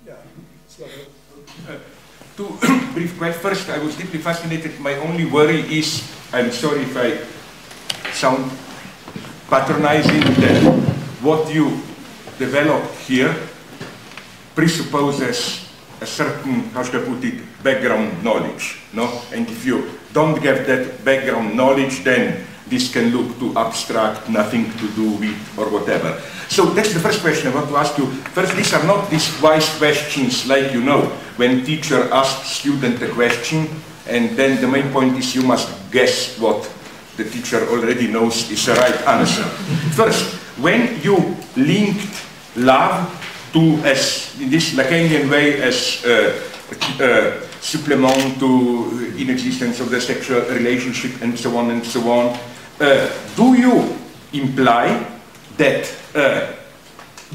Yeah. Two brief questions. First, I was deeply fascinated. My only worry is, I'm sorry if I sound patronizing, that what you developed here presupposes a certain, how should I put it, background knowledge, no? And if you don't get that background knowledge, then this can look too abstract, nothing to do with, or whatever. So that's the first question I want to ask you. First, these are not these wise questions like, you know, when teacher asks student a question, and then the main point is you must guess what the teacher already knows is the right answer. First, when you linked love to, as in this Lacanian way, as supplement to inexistence of the sexual relationship and so on and so on, do you imply that,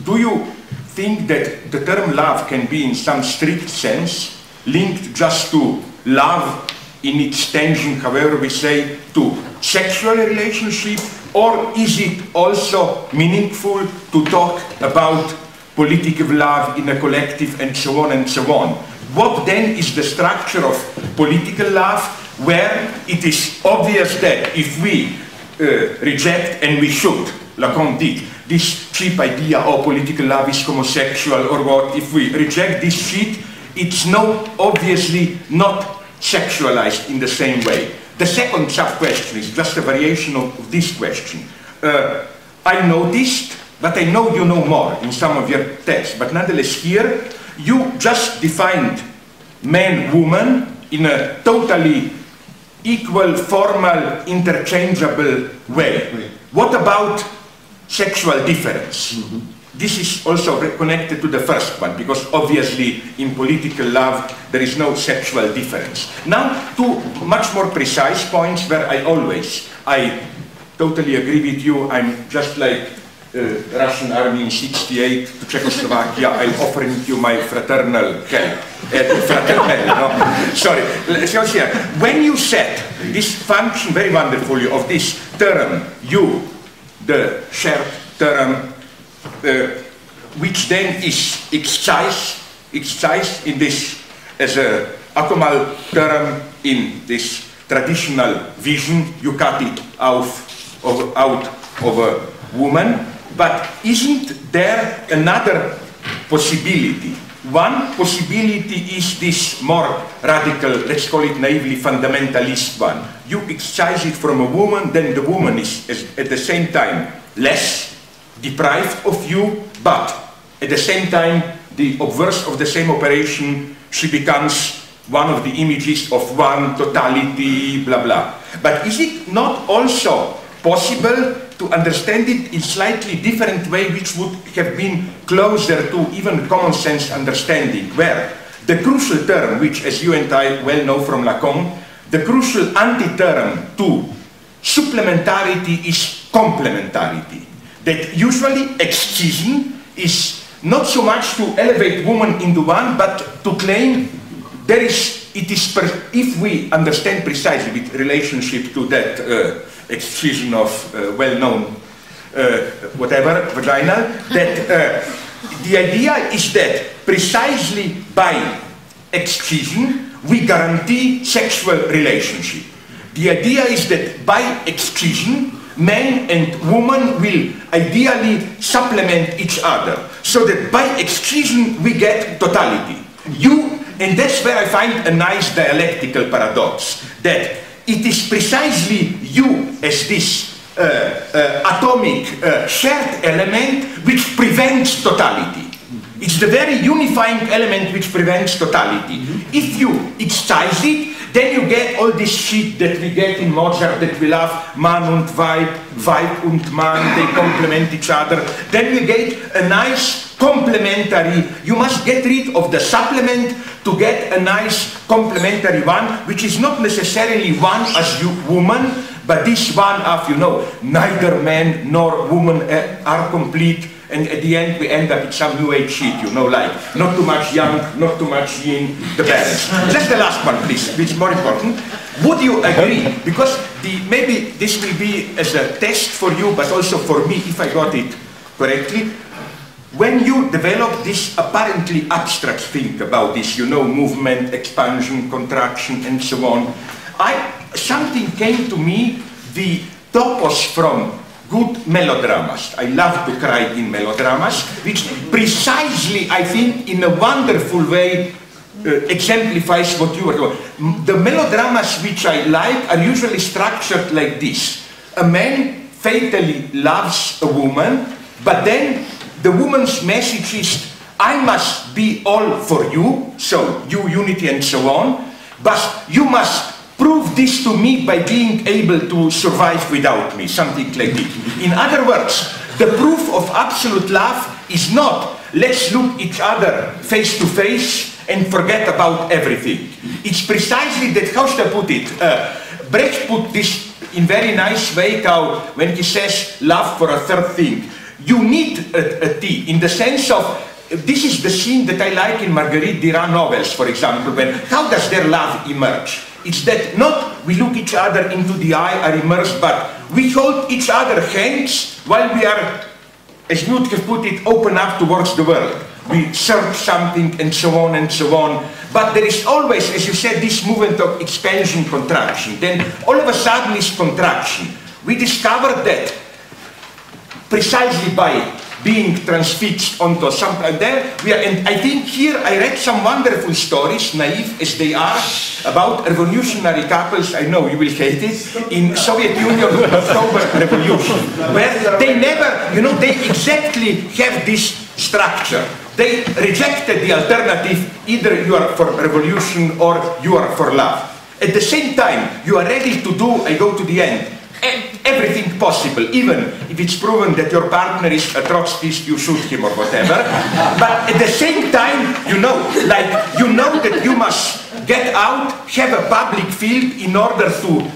do you think that the term love can be in some strict sense linked just to love in its tangent, however we say, to sexual relationship, or is it also meaningful to talk about political love in a collective and so on and so on? What then is the structure of political love, where it is obvious that if we reject, and we should, Lacan did, this cheap idea of political love is homosexual or what, if we reject this shit, it's obviously not sexualized in the same way. The second sub-question is just a variation of this question. I noticed, but I know you know more in some of your texts, but nonetheless here, you just defined man, woman in a totally equal, formal, interchangeable way. What about sexual difference? Mm-hmm. This is also connected to the first one, because obviously in political love there is no sexual difference. Now, two much more precise points where I totally agree with you. I'm just like Russian army in '68 to Czechoslovakia. I'm offering you my fraternal help. Sorry. So here, when you said this function very wonderfully of this term, you, the shared term, which then is excised in this as a acomal term in this traditional vision, you cut it out of a woman. But isn't there another possibility? One possibility is this more radical, let's call it naively fundamentalist one. You excise it from a woman, then the woman is at the same time less deprived of you, but at the same time, the obverse of the same operation, she becomes one of the images of one totality, blah, blah. But is it not also possible to understand it in slightly different way, which would have been closer to even common sense understanding, where the crucial term, which as you and I well know from Lacan, the crucial anti-term to supplementarity is complementarity. That usually excision is not so much to elevate woman into one, but to claim there is, if we understand precisely with relationship to that excision of well-known whatever, vaginal, that the idea is that precisely by excision we guarantee sexual relationship. The idea is that by excision man and woman will ideally supplement each other, so that by excision we get totality. And that's where I find a nice dialectical paradox, that it is precisely you as this atomic shared element which prevents totality. It's the very unifying element which prevents totality. If you excise it, then you get all this shit that we get in Mozart, that we love, Mann und Weib, Weib und Mann, they complement each other. Then you get a nice complementary, you must get rid of the supplement to get a nice complementary one, which is not necessarily one as you woman, but this one of, you know, neither man nor woman are complete, and at the end we end up with some new age shit, you know, like not too much yang, not too much yin, the balance. Just the last one, please, which is more important. Would you agree, because maybe this will be as a test for you, but also for me, if I got it correctly, when you develop this apparently abstract thing about this, you know, movement, expansion, contraction, and so on, something came to me, the topos from good melodramas. I love to cry in melodramas, which precisely, I think, in a wonderful way, exemplifies what you are doing. The melodramas which I like are usually structured like this. A man fatally loves a woman, but then the woman's message is, I must be all for you, so you, unity, and so on, but you must prove this to me by being able to survive without me, something like this. In other words, the proof of absolute love is not, let's look each other face to face and forget about everything. It's precisely that, how should I put it? Brecht put this in very nice way how, when he says love for a third thing. You need a T, in the sense of, this is the scene that I like in Marguerite Duras novels, for example, when, how does their love emerge? It's that not we look each other into the eye, are immersed, but we hold each other hands while we are, as you would have put it, open up towards the world. We search something and so on and so on. But there is always, as you said, this movement of expansion, contraction. Then all of a sudden is contraction. We discovered that precisely by being transfixed onto something there, and I think here I read some wonderful stories, naive as they are, about revolutionary couples, I know you will hate it, in Soviet Union October Revolution, where they never, you know, they exactly have this structure. They rejected the alternative, either you are for revolution or you are for love. At the same time, you are ready to do, I go to the end, everything possible, even if it's proven that your partner is a Trotskyist, you shoot him or whatever. But at the same time, you know, like, you know that you must get out, have a public field in order to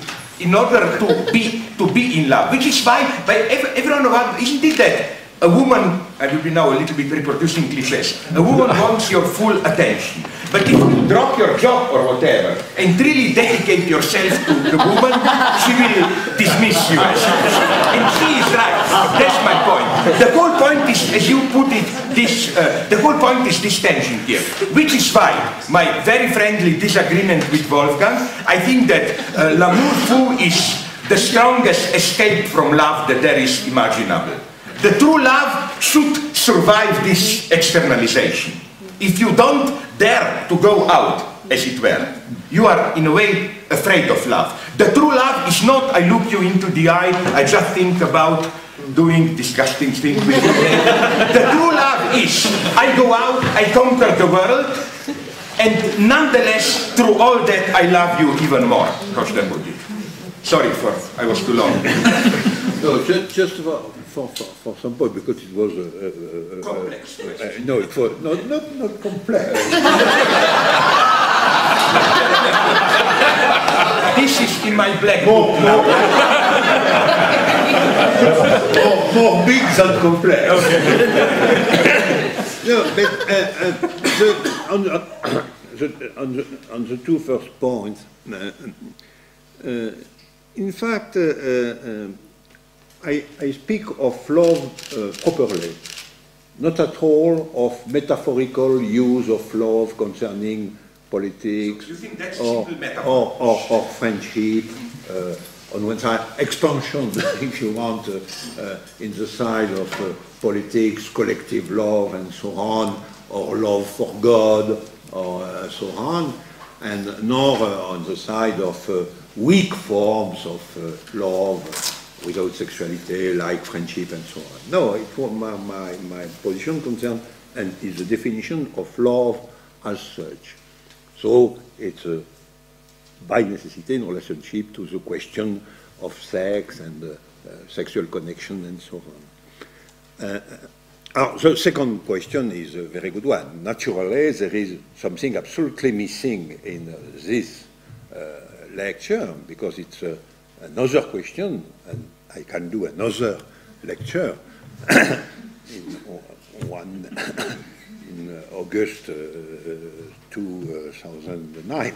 be in love. Which is why everyone of us, isn't it that a woman, I will be now a little bit reproducing cliches, a woman wants your full attention. But if you drop your job or whatever and really dedicate yourself to the woman, she will dismiss you. And she is right. That's my point. The whole point is, as you put it, the whole point is this tension here. Which is why my very friendly disagreement with Wolfgang, I think that l'amour fou is the strongest escape from love that there is imaginable. The true love should survive this externalization. If you don't dare to go out, as it were, you are in a way afraid of love. The true love is not, I look you into the eye, I just think about doing disgusting things with you. The true love is, I go out, I conquer the world, and nonetheless, through all that, I love you even more. Sorry I was too long. No, just for some point, because it was complex. No, it was not complex. This is in my black book. More big than complex. Okay. No, but on the two first points, in fact, I speak of love properly, not at all of metaphorical use of love concerning politics or friendship, on one side, expansion, if you want, in the side of politics, collective love and so on, or love for God, or so on, and nor on the side of weak forms of love without sexuality, like friendship and so on. No, it was my position concerned, and is the definition of love as such. So it's by necessity in relationship to the question of sex and sexual connection and so on. The second question is a very good one. Naturally, there is something absolutely missing in this lecture, because it's another question, and I can do another lecture in August 2009